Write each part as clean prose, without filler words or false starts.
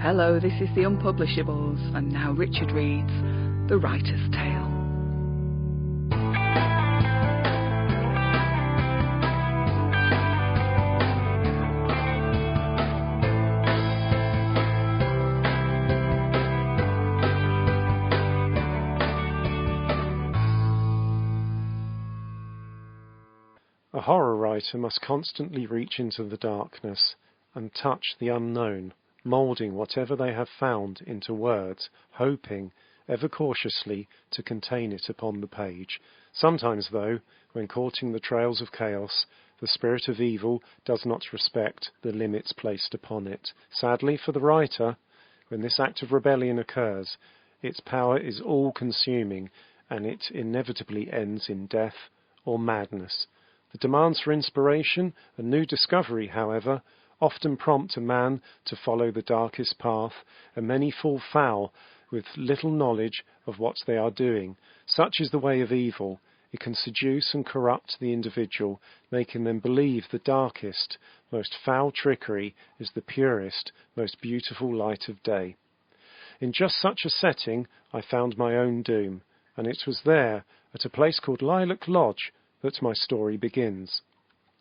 Hello, this is the Unpublishables, and now Richard reads The Writer's Tale. A horror writer must constantly reach into the darkness and touch the unknown, moulding whatever they have found into words, hoping, ever cautiously, to contain it upon the page. Sometimes, though, when courting the trails of chaos, the spirit of evil does not respect the limits placed upon it. Sadly for the writer, when this act of rebellion occurs, its power is all-consuming, and it inevitably ends in death or madness. The demands for inspiration and new discovery, however, often prompt a man to follow the darkest path, and many fall foul with little knowledge of what they are doing. Such is the way of evil. It can seduce and corrupt the individual, making them believe the darkest, most foul trickery is the purest, most beautiful light of day. In just such a setting, I found my own doom, and it was there, at a place called Lilac Lodge, that my story begins.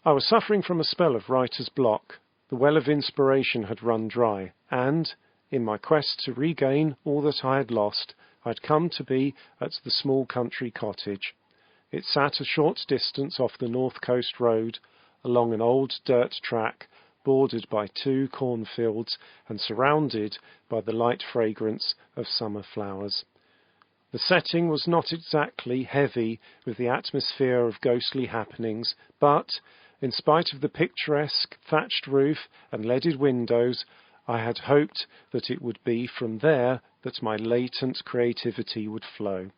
I was suffering from a spell of writer's block. The well of inspiration had run dry, and, in my quest to regain all that I had lost, I had come to be at the small country cottage. It sat a short distance off the North Coast Road, along an old dirt track, bordered by 2 cornfields and surrounded by the light fragrance of summer flowers. The setting was not exactly heavy with the atmosphere of ghostly happenings, but, in spite of the picturesque thatched roof and leaded windows, I had hoped that it would be from there that my latent creativity would flow.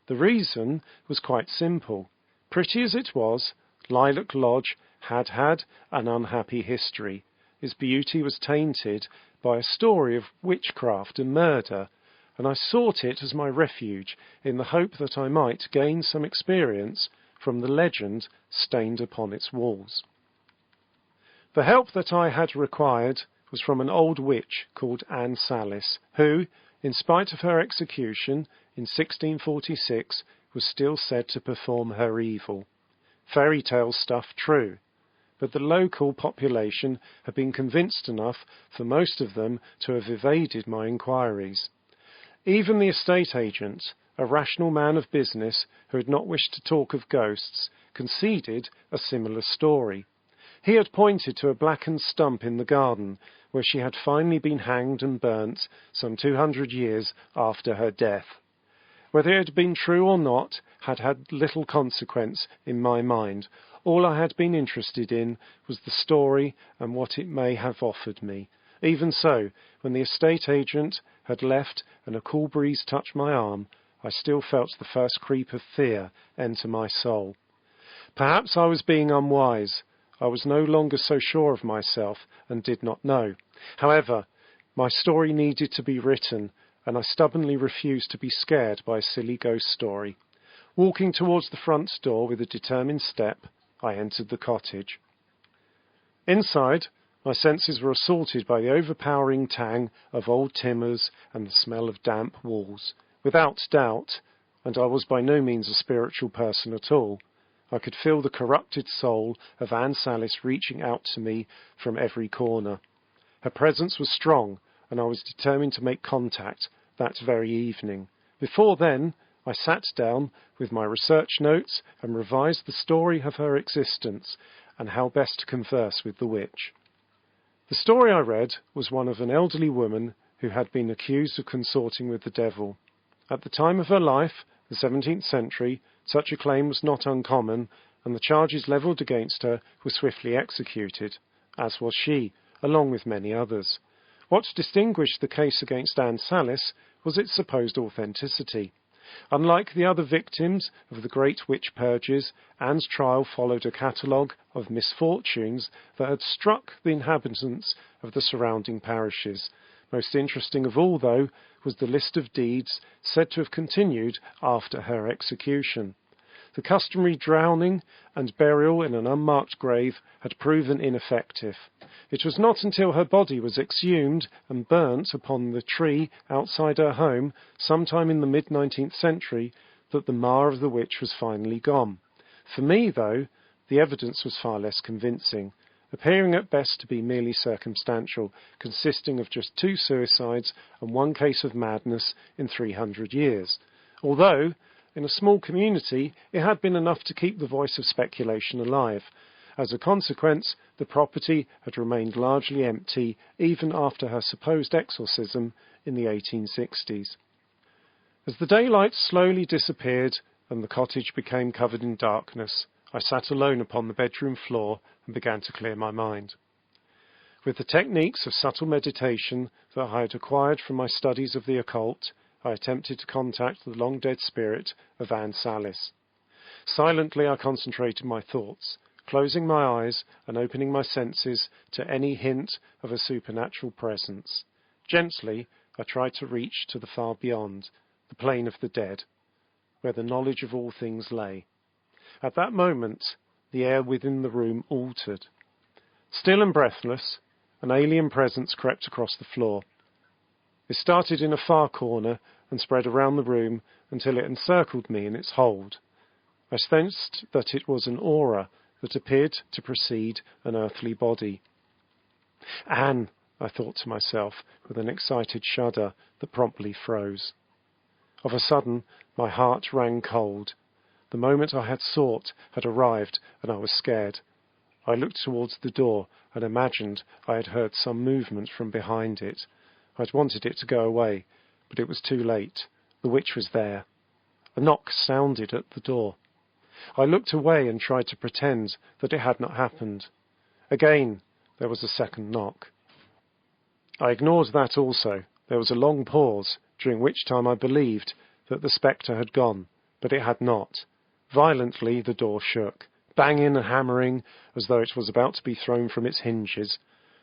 The reason was quite simple. Pretty as it was, Lilac Lodge had had an unhappy history. Its beauty was tainted by a story of witchcraft and murder, and I sought it as my refuge in the hope that I might gain some experience from the legend stained upon its walls. The help that I had required was from an old witch called Anne Salis, who, in spite of her execution in 1646, was still said to perform her evil. Fairy tale stuff, true, but the local population had been convinced enough for most of them to have evaded my inquiries. Even the estate agent, a rational man of business who had not wished to talk of ghosts, conceded a similar story. He had pointed to a blackened stump in the garden where she had finally been hanged and burnt some 200 years after her death. Whether it had been true or not had had little consequence in my mind. All I had been interested in was the story and what it may have offered me. Even so, when the estate agent had left and a cool breeze touched my arm, I still felt the first creep of fear enter my soul. Perhaps I was being unwise. I was no longer so sure of myself and did not know. However, my story needed to be written, and I stubbornly refused to be scared by a silly ghost story. Walking towards the front door with a determined step, I entered the cottage. Inside, my senses were assaulted by the overpowering tang of old timbers and the smell of damp walls. Without doubt, and I was by no means a spiritual person at all, I could feel the corrupted soul of Anne Salis reaching out to me from every corner. Her presence was strong, and I was determined to make contact that very evening. Before then, I sat down with my research notes and revised the story of her existence and how best to converse with the witch. The story I read was one of an elderly woman who had been accused of consorting with the devil. At the time of her life, the 17th century, such a claim was not uncommon, and the charges levelled against her were swiftly executed, as was she, along with many others. What distinguished the case against Anne Salis was its supposed authenticity. Unlike the other victims of the great witch purges, Anne's trial followed a catalogue of misfortunes that had struck the inhabitants of the surrounding parishes. Most interesting of all, though, was the list of deeds said to have continued after her execution. The customary drowning and burial in an unmarked grave had proven ineffective. It was not until her body was exhumed and burnt upon the tree outside her home, sometime in the mid-19th century, that the mar of the witch was finally gone. For me, though, the evidence was far less convincing, appearing at best to be merely circumstantial, consisting of just 2 suicides and 1 case of madness in 300 years. Although, in a small community, it had been enough to keep the voice of speculation alive. As a consequence, the property had remained largely empty even after her supposed exorcism in the 1860s. As the daylight slowly disappeared and the cottage became covered in darkness, I sat alone upon the bedroom floor and began to clear my mind. With the techniques of subtle meditation that I had acquired from my studies of the occult, I attempted to contact the long-dead spirit of Anne Salis. Silently I concentrated my thoughts, closing my eyes and opening my senses to any hint of a supernatural presence. Gently I tried to reach to the far beyond, the plane of the dead, where the knowledge of all things lay. At that moment, the air within the room altered. Still and breathless, an alien presence crept across the floor. It started in a far corner and spread around the room until it encircled me in its hold. I sensed that it was an aura that appeared to precede an earthly body. Anne, I thought to myself, with an excited shudder that promptly froze. Of a sudden, my heart rang cold. The moment I had sought had arrived, and I was scared. I looked towards the door and imagined I had heard some movement from behind it. I'd wanted it to go away, but it was too late. The witch was there. A knock sounded at the door. I looked away and tried to pretend that it had not happened. Again, there was a second knock. I ignored that also. There was a long pause, during which time I believed that the spectre had gone, but it had not. Violently the door shook, banging and hammering as though it was about to be thrown from its hinges.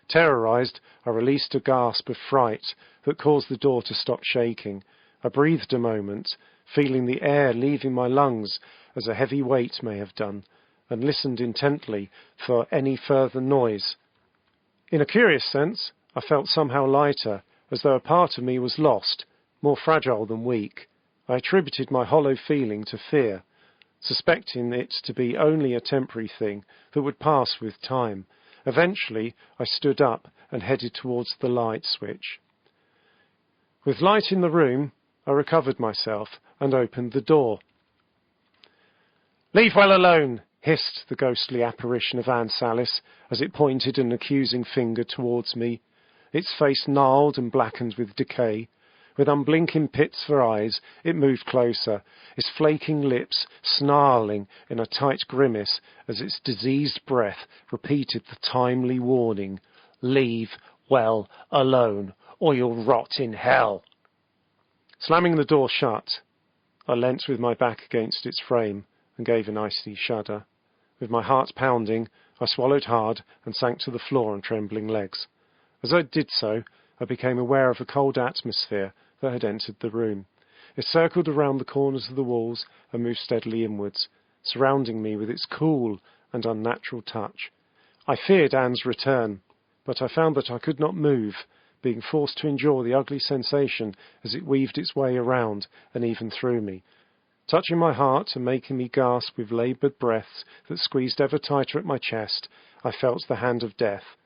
Terrorized, I released a gasp of fright that caused the door to stop shaking. I breathed a moment, feeling the air leaving my lungs as a heavy weight may have done, and listened intently for any further noise. In a curious sense, I felt somehow lighter, as though a part of me was lost, more fragile than weak. I attributed my hollow feeling to fear, suspecting it to be only a temporary thing that would pass with time. Eventually, I stood up and headed towards the light switch. With light in the room, I recovered myself and opened the door. "Leave well alone," hissed the ghostly apparition of Anne Salis as it pointed an accusing finger towards me. Its face gnarled and blackened with decay. With unblinking pits for eyes, it moved closer, its flaking lips snarling in a tight grimace as its diseased breath repeated the timely warning, "Leave well alone, or you'll rot in hell." Slamming the door shut, I leant with my back against its frame and gave an icy shudder. With my heart pounding, I swallowed hard and sank to the floor on trembling legs. As I did so, I became aware of a cold atmosphere that had entered the room. It circled around the corners of the walls and moved steadily inwards, surrounding me with its cool and unnatural touch. I feared Anne's return, but I found that I could not move, being forced to endure the ugly sensation as it weaved its way around and even through me. Touching my heart and making me gasp with laboured breaths that squeezed ever tighter at my chest, I felt the hand of death.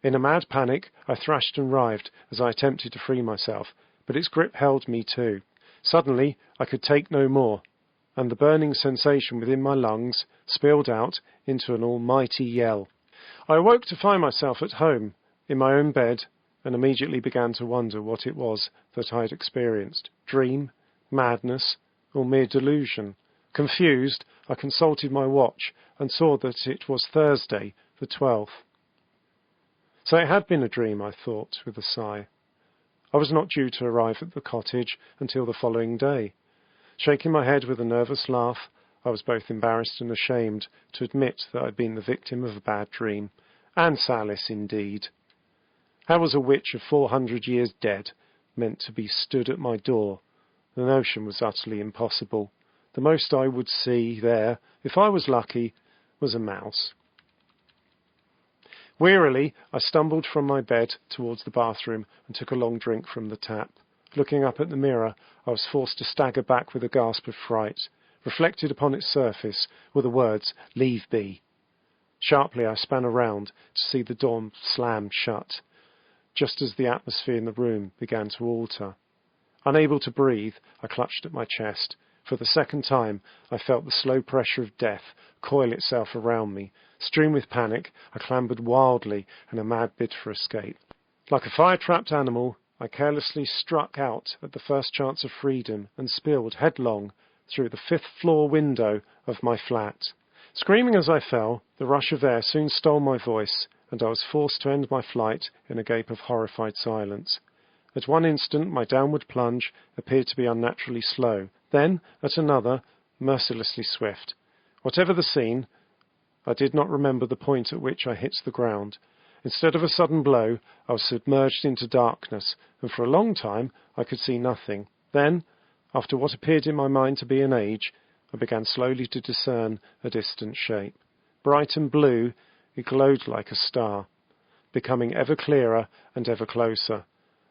In a mad panic, I thrashed and writhed as I attempted to free myself, but its grip held me too. Suddenly, I could take no more, and the burning sensation within my lungs spilled out into an almighty yell. I awoke to find myself at home, in my own bed, and immediately began to wonder what it was that I had experienced. Dream? Madness? Or mere delusion? Confused, I consulted my watch and saw that it was Thursday, the 12th. So it had been a dream, I thought, with a sigh. I was not due to arrive at the cottage until the following day. Shaking my head with a nervous laugh, I was both embarrassed and ashamed to admit that I had been the victim of a bad dream. Anne Salis, indeed. How was a witch of 400 years dead meant to be stood at my door? The notion was utterly impossible. The most I would see there, if I was lucky, was a mouse. Wearily, I stumbled from my bed towards the bathroom and took a long drink from the tap. Looking up at the mirror, I was forced to stagger back with a gasp of fright. Reflected upon its surface were the words, "Leave be." Sharply I span around to see the door slam shut, just as the atmosphere in the room began to alter. Unable to breathe, I clutched at my chest. For the second time, I felt the slow pressure of death coil itself around me. Strewn with panic, I clambered wildly in a mad bid for escape. Like a fire-trapped animal, I carelessly struck out at the first chance of freedom and spilled headlong through the 5th-floor window of my flat. Screaming as I fell, the rush of air soon stole my voice, and I was forced to end my flight in a gape of horrified silence. At one instant, my downward plunge appeared to be unnaturally slow. Then, at another, mercilessly swift. Whatever the scene, I did not remember the point at which I hit the ground. Instead of a sudden blow, I was submerged into darkness, and for a long time I could see nothing. Then, after what appeared in my mind to be an age, I began slowly to discern a distant shape. Bright and blue, it glowed like a star, becoming ever clearer and ever closer.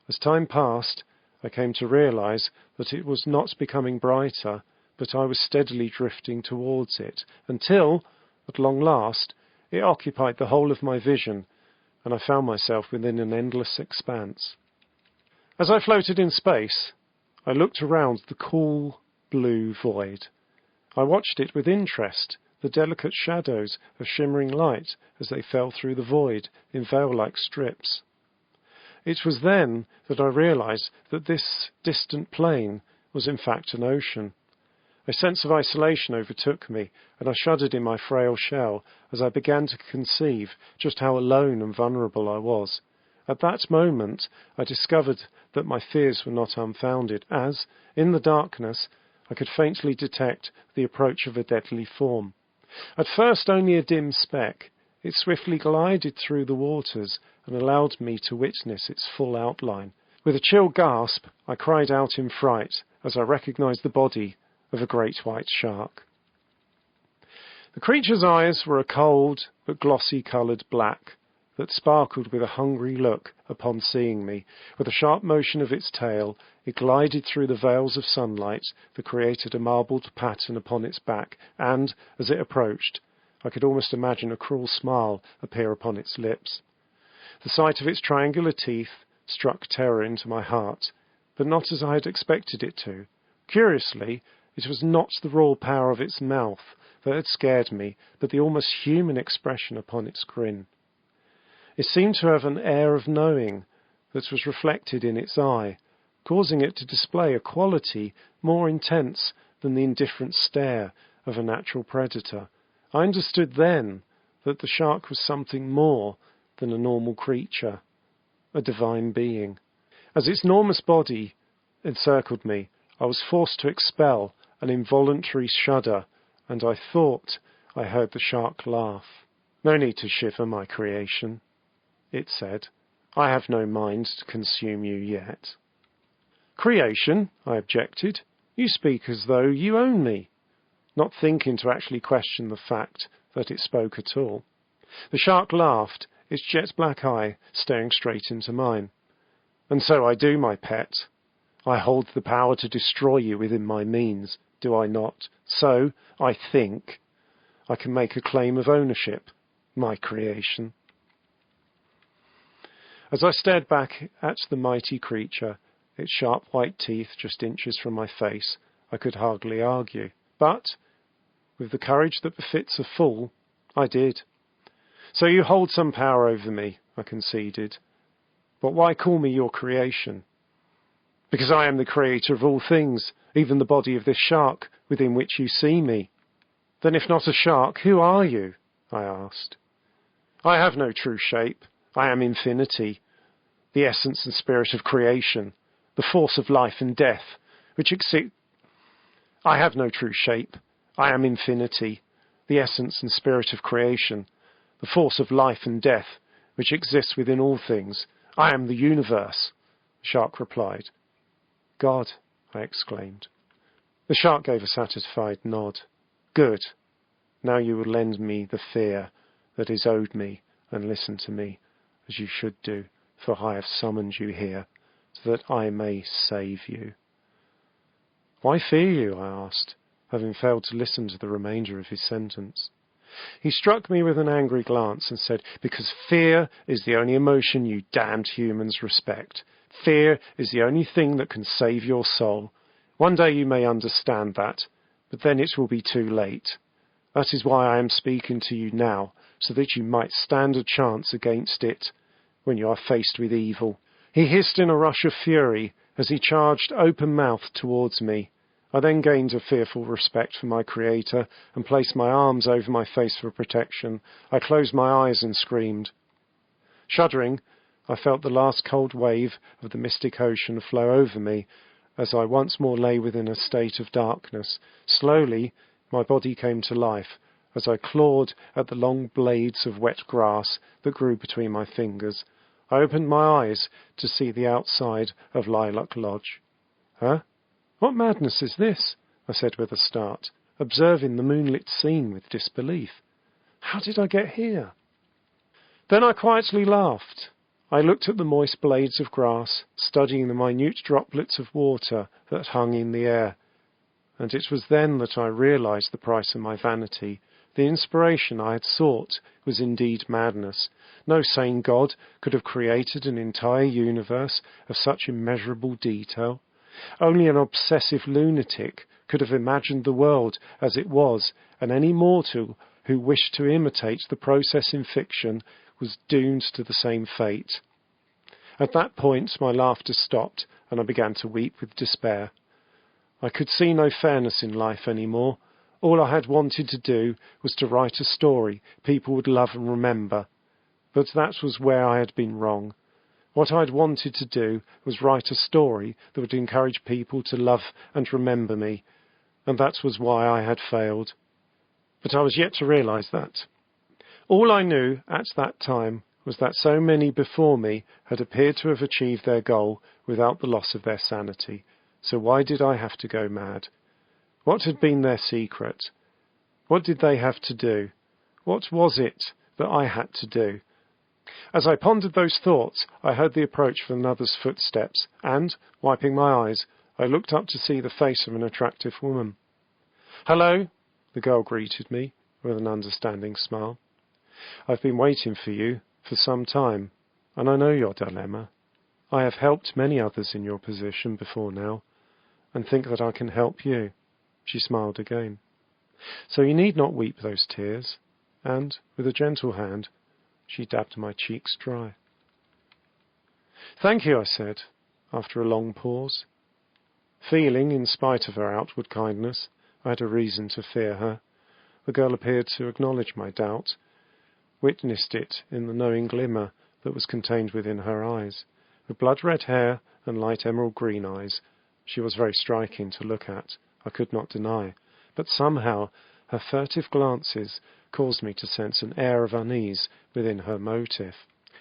As time passed, I came to realize that it was not becoming brighter, but I was steadily drifting towards it, until, at long last, it occupied the whole of my vision, and I found myself within an endless expanse. As I floated in space, I looked around the cool, blue void. I watched it with interest, the delicate shadows of shimmering light as they fell through the void in veil-like strips. It was then that I realized that this distant plain was in fact an ocean. A sense of isolation overtook me, and I shuddered in my frail shell as I began to conceive just how alone and vulnerable I was. At that moment, I discovered that my fears were not unfounded, as, in the darkness, I could faintly detect the approach of a deadly form. At first only a dim speck, it swiftly glided through the waters and allowed me to witness its full outline. With a chill gasp, I cried out in fright as I recognized the body of a great white shark. The creature's eyes were a cold but glossy-coloured black that sparkled with a hungry look upon seeing me. With a sharp motion of its tail, it glided through the veils of sunlight that created a marbled pattern upon its back, and, as it approached, I could almost imagine a cruel smile appear upon its lips. The sight of its triangular teeth struck terror into my heart, but not as I had expected it to. Curiously, it was not the raw power of its mouth that had scared me, but the almost human expression upon its grin. It seemed to have an air of knowing that was reflected in its eye, causing it to display a quality more intense than the indifferent stare of a natural predator. I understood then that the shark was something more than a normal creature, a divine being. As its enormous body encircled me, I was forced to expel an involuntary shudder, and I thought I heard the shark laugh. "No need to shiver, my creation," it said. "I have no mind to consume you yet." "Creation?" I objected. "You speak as though you own me," not thinking to actually question the fact that it spoke at all. The shark laughed, its jet-black eye staring straight into mine. "And so I do, my pet. I hold the power to destroy you within my means, do I not? So, I think, I can make a claim of ownership, my creation." As I stared back at the mighty creature, its sharp white teeth just inches from my face, I could hardly argue. But, with the courage that befits a fool, I did. "So you hold some power over me," I conceded. "But why call me your creation?" "Because I am the creator of all things, even the body of this shark within which you see me." "Then if not a shark, who are you?" I asked. "I have no true shape. I am infinity, the essence and spirit of creation, the force of life and death, which I have no true shape. I am infinity, the essence and spirit of creation, the force of life and death, which exists within all things. I am the universe," the shark replied. "God," I exclaimed. The shark gave a satisfied nod. Good. Now you will lend me the fear that is owed me, and listen to me, as you should do, for I have summoned you here, so that I may save you. Why fear you? I asked, having failed to listen to the remainder of his sentence. He struck me with an angry glance and said, because fear is the only emotion you damned humans respect. Fear is the only thing that can save your soul. One day you may understand that, but then it will be too late. That is why I am speaking to you now, so that you might stand a chance against it when you are faced with evil. He hissed in a rush of fury as he charged open-mouthed towards me. I then gained a fearful respect for my Creator and placed my arms over my face for protection. I closed my eyes and screamed. Shuddering, I felt the last cold wave of the mystic ocean flow over me as I once more lay within a state of darkness. Slowly, my body came to life as I clawed at the long blades of wet grass that grew between my fingers. I opened my eyes to see the outside of Lilac Lodge. Huh? What madness is this? I said with a start, observing the moonlit scene with disbelief. How did I get here? Then I quietly laughed. I looked at the moist blades of grass, studying the minute droplets of water that hung in the air, and it was then that I realized the price of my vanity. The inspiration I had sought was indeed madness. No sane God could have created an entire universe of such immeasurable detail. Only an obsessive lunatic could have imagined the world as it was, and any mortal who wished to imitate the process in fiction was doomed to the same fate. At that point my laughter stopped, and I began to weep with despair. I could see no fairness in life any more. All I had wanted to do was to write a story people would love and remember. But that was where I had been wrong. What I had wanted to do was write a story that would encourage people to love and remember me, and that was why I had failed. But I was yet to realize that. All I knew at that time was that so many before me had appeared to have achieved their goal without the loss of their sanity. So why did I have to go mad? What had been their secret? What did they have to do? What was it that I had to do? As I pondered those thoughts, I heard the approach of another's footsteps, and, wiping my eyes, I looked up to see the face of an attractive woman. "Hello," the girl greeted me, with an understanding smile. "I've been waiting for you for some time, and I know your dilemma. I have helped many others in your position before now, and think that I can help you." She smiled again. "So you need not weep those tears," and, with a gentle hand, she dabbed my cheeks dry. "Thank you," I said, after a long pause. Feeling, in spite of her outward kindness, I had a reason to fear her. The girl appeared to acknowledge my doubt, witnessed it in the knowing glimmer that was contained within her eyes. With blood-red hair and light emerald green eyes, she was very striking to look at, I could not deny, but somehow her furtive glances caused me to sense an air of unease within her motive.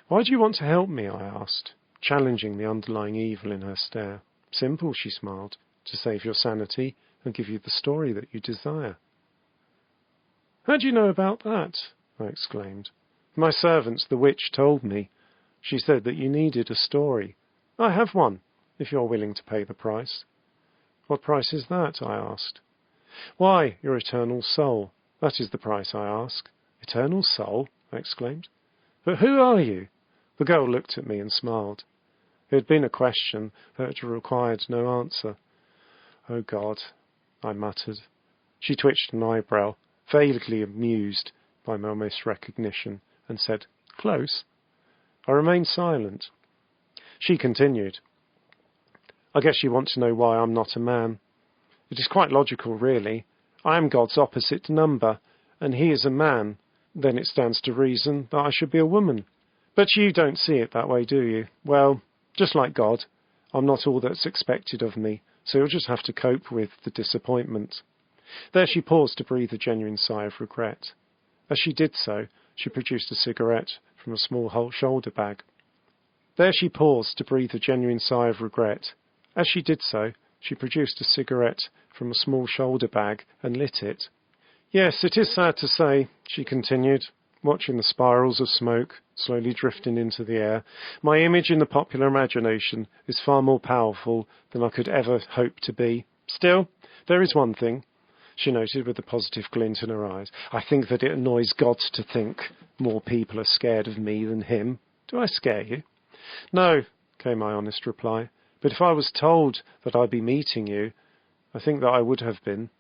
"Why do you want to help me?" I asked, challenging the underlying evil in her stare. "Simple," she smiled, "to save your sanity and give you the story that you desire." "How do you know about that?" I exclaimed. "My servant, the witch, told me. She said that you needed a story. I have one, if you're willing to pay the price." "What price is that?" I asked. "Why, your eternal soul. That is the price I ask." "Eternal soul?" I exclaimed. "But who are you?" The girl looked at me and smiled. It had been a question that required no answer. "Oh God," I muttered. She twitched an eyebrow, vaguely amused by my misrecognition, and said, "Close." I remained silent. She continued, "I guess you want to know why I'm not a man. It is quite logical, really. I am God's opposite number, and he is a man. Then it stands to reason that I should be a woman. But you don't see it that way, do you? Well, just like God, I'm not all that's expected of me, so you'll just have to cope with the disappointment." There she paused to breathe a genuine sigh of regret. As she did so, she produced a cigarette from a small shoulder bag. As she paused to breathe a genuine sigh of regret. As she did so, She produced a cigarette from a small shoulder bag and lit it. "Yes, it is sad to say," she continued, watching the spirals of smoke slowly drifting into the air. "My image in the popular imagination is far more powerful than I could ever hope to be. Still, there is one thing," she noted with a positive glint in her eyes. "I think that it annoys God to think more people are scared of me than him. Do I scare you?" "No," came my honest reply. "But if I was told that I'd be meeting you, I think that I would have been."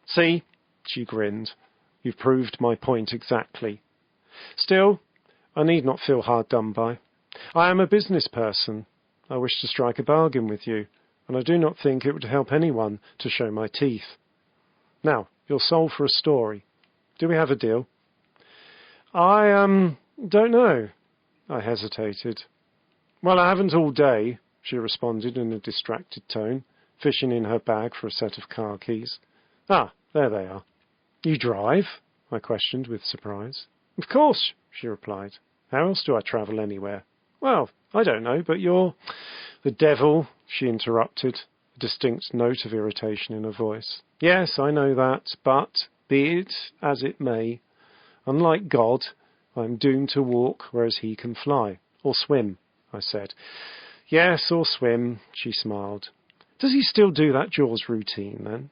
"See," she grinned, "you've proved my point exactly. Still, I need not feel hard done by. I am a business person. I wish to strike a bargain with you, and I do not think it would help anyone to show my teeth. Now, you're sold for a story. Do we have a deal?" "I, don't know." I hesitated. "Well, I haven't all day," she responded in a distracted tone, fishing in her bag for a set of car keys. "Ah, there they are." "You drive?" I questioned with surprise. "Of course," she replied. "How else do I travel anywhere?" "Well, I don't know, but you're—" "The devil," she interrupted, a distinct note of irritation in her voice. "Yes, I know that, but, be it as it may, unlike God, I am doomed to walk whereas he can fly. Or swim," I said. "Yes, or swim," she smiled. "Does he still do that Jaws routine, then?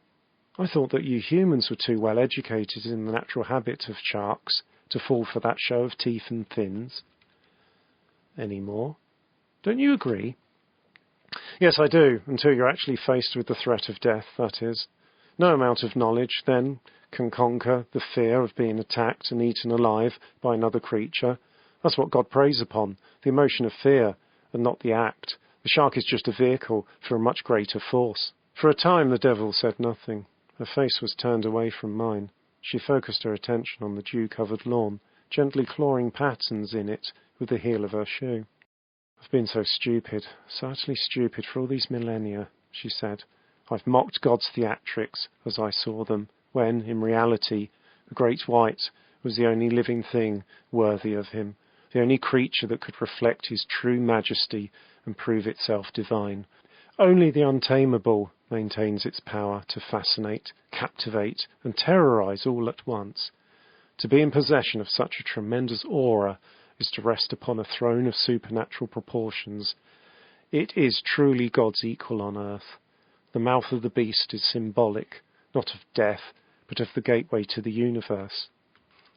I thought that you humans were too well educated in the natural habit of sharks to fall for that show of teeth and fins." "Any more? Don't you agree?" "Yes, I do, until you're actually faced with the threat of death, that is. No amount of knowledge, then, can conquer the fear of being attacked and eaten alive by another creature. That's what God preys upon, the emotion of fear, and not the act. The shark is just a vehicle for a much greater force." For a time the devil said nothing. Her face was turned away from mine. She focused her attention on the dew-covered lawn, gently clawing patterns in it with the heel of her shoe. "I've been so stupid, so utterly stupid for all these millennia," she said. "I've mocked God's theatrics as I saw them, when, in reality, the great white was the only living thing worthy of him, the only creature that could reflect his true majesty and prove itself divine. Only the untamable maintains its power to fascinate, captivate, and terrorize all at once. To be in possession of such a tremendous aura is to rest upon a throne of supernatural proportions. It is truly God's equal on earth. The mouth of the beast is symbolic, not of death, but of the gateway to the universe."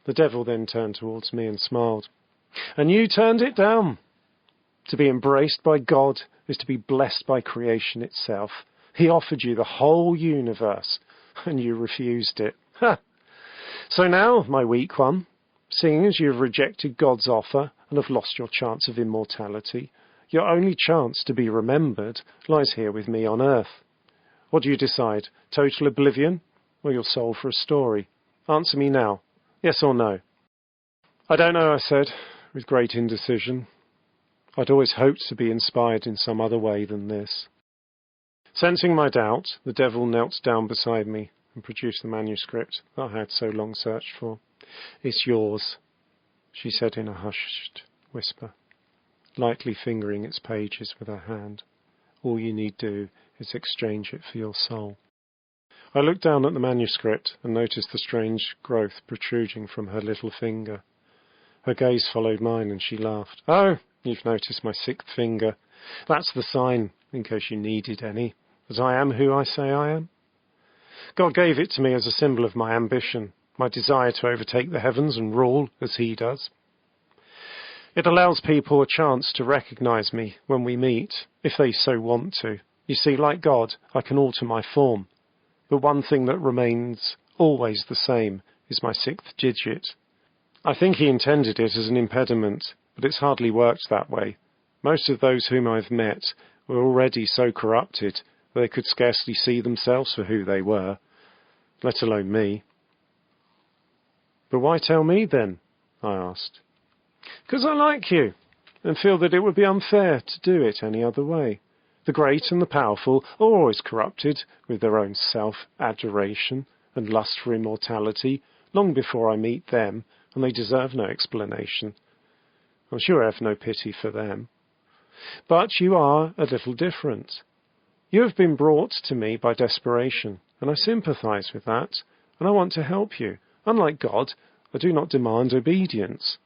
The devil then turned towards me and smiled. "And you turned it down. To be embraced by God is to be blessed by creation itself. He offered you the whole universe, and you refused it. Ha! So now, my weak one, seeing as you have rejected God's offer and have lost your chance of immortality, your only chance to be remembered lies here with me on earth. What do you decide, total oblivion, or your soul for a story? Answer me now, yes or no?" "I don't know," I said, with great indecision. I'd always hoped to be inspired in some other way than this. Sensing my doubt, the devil knelt down beside me and produced the manuscript that I had so long searched for. "It's yours," she said in a hushed whisper, lightly fingering its pages with her hand. "All you need do is exchange it for your soul." I looked down at the manuscript and noticed the strange growth protruding from her little finger. Her gaze followed mine and she laughed. "Oh, you've noticed my sixth finger. That's the sign, in case you needed any, that I am who I say I am. God gave it to me as a symbol of my ambition, my desire to overtake the heavens and rule as he does. It allows people a chance to recognize me when we meet, if they so want to. You see, like God, I can alter my form, but one thing that remains always the same is my sixth digit. I think he intended it as an impediment, but it's hardly worked that way. Most of those whom I've met were already so corrupted that they could scarcely see themselves for who they were, let alone me." "But why tell me, then?" I asked. "Because I like you, and feel that it would be unfair to do it any other way. The great and the powerful are always corrupted with their own self-adoration and lust for immortality long before I meet them, and they deserve no explanation. I'm sure I have no pity for them. But you are a little different. You have been brought to me by desperation, and I sympathize with that, and I want to help you. Unlike God, I do not demand obedience.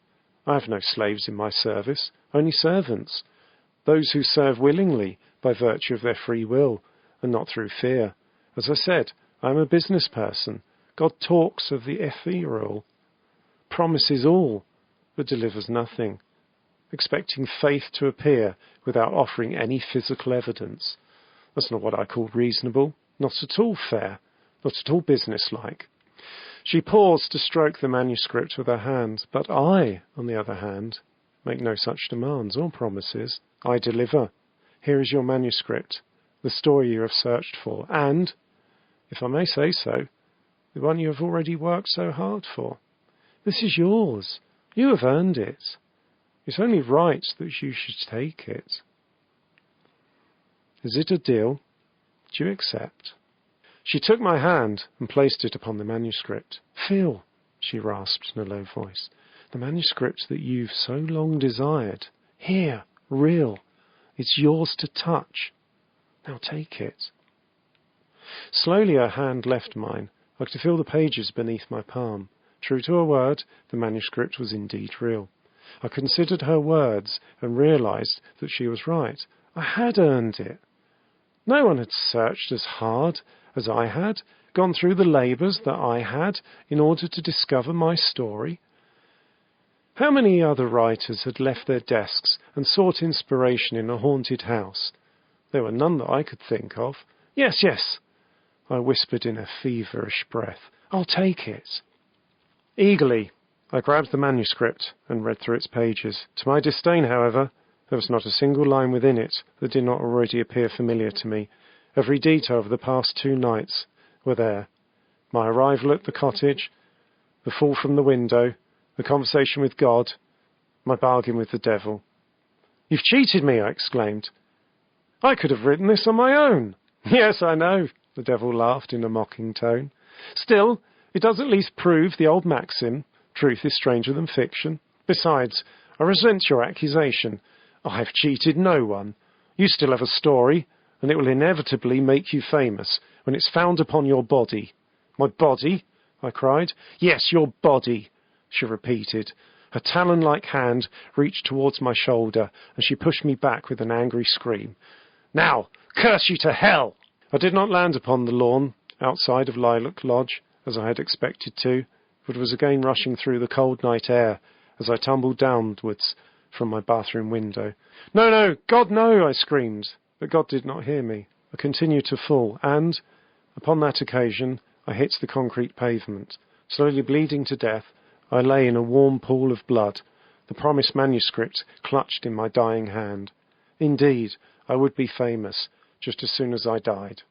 I have no slaves in my service, only servants, those who serve willingly by virtue of their free will, and not through fear. As I said, I am a business person. God talks of the ethereal, promises all, but delivers nothing, expecting faith to appear without offering any physical evidence. That's not what I call reasonable, not at all fair, not at all businesslike. She paused to stroke the manuscript with her hand, but I, on the other hand, make no such demands or promises. I deliver. Here is your manuscript, the story you have searched for, and, if I may say so, the one you have already worked so hard for. This is yours. You have earned it. It's only right that you should take it. Is it a deal? Do you accept? She took my hand and placed it upon the manuscript. Feel, she rasped in a low voice, the manuscript that you've so long desired. Here, real. It's yours to touch. Now take it. Slowly her hand left mine. I could feel the pages beneath my palm. True to her word, the manuscript was indeed real. I considered her words and realized that she was right. I had earned it. No one had searched as hard as I had, gone through the labours that I had in order to discover my story. How many other writers had left their desks and sought inspiration in a haunted house? There were none that I could think of. Yes, yes, I whispered in a feverish breath. I'll take it. Eagerly, I grabbed the manuscript and read through its pages. To my disdain, however, there was not a single line within it that did not already appear familiar to me. Every detail of the past 2 nights were there. My arrival at the cottage, the fall from the window, the conversation with God, my bargain with the devil. You've cheated me, I exclaimed. I could have written this on my own. Yes, I know, the devil laughed in a mocking tone. Still, it does at least prove the old maxim, truth is stranger than fiction. Besides, I resent your accusation. I have cheated no one. You still have a story, and it will inevitably make you famous when it's found upon your body. My body? I cried. Yes, your body, she repeated. Her talon-like hand reached towards my shoulder, and she pushed me back with an angry scream. Now, curse you to hell! I did not land upon the lawn outside of Lilac Lodge, as I had expected to, but was again rushing through the cold night air as I tumbled downwards from my bathroom window. No, no, God, no, I screamed, but God did not hear me. I continued to fall, and, upon that occasion, I hit the concrete pavement. Slowly bleeding to death, I lay in a warm pool of blood, the promised manuscript clutched in my dying hand. Indeed, I would be famous just as soon as I died.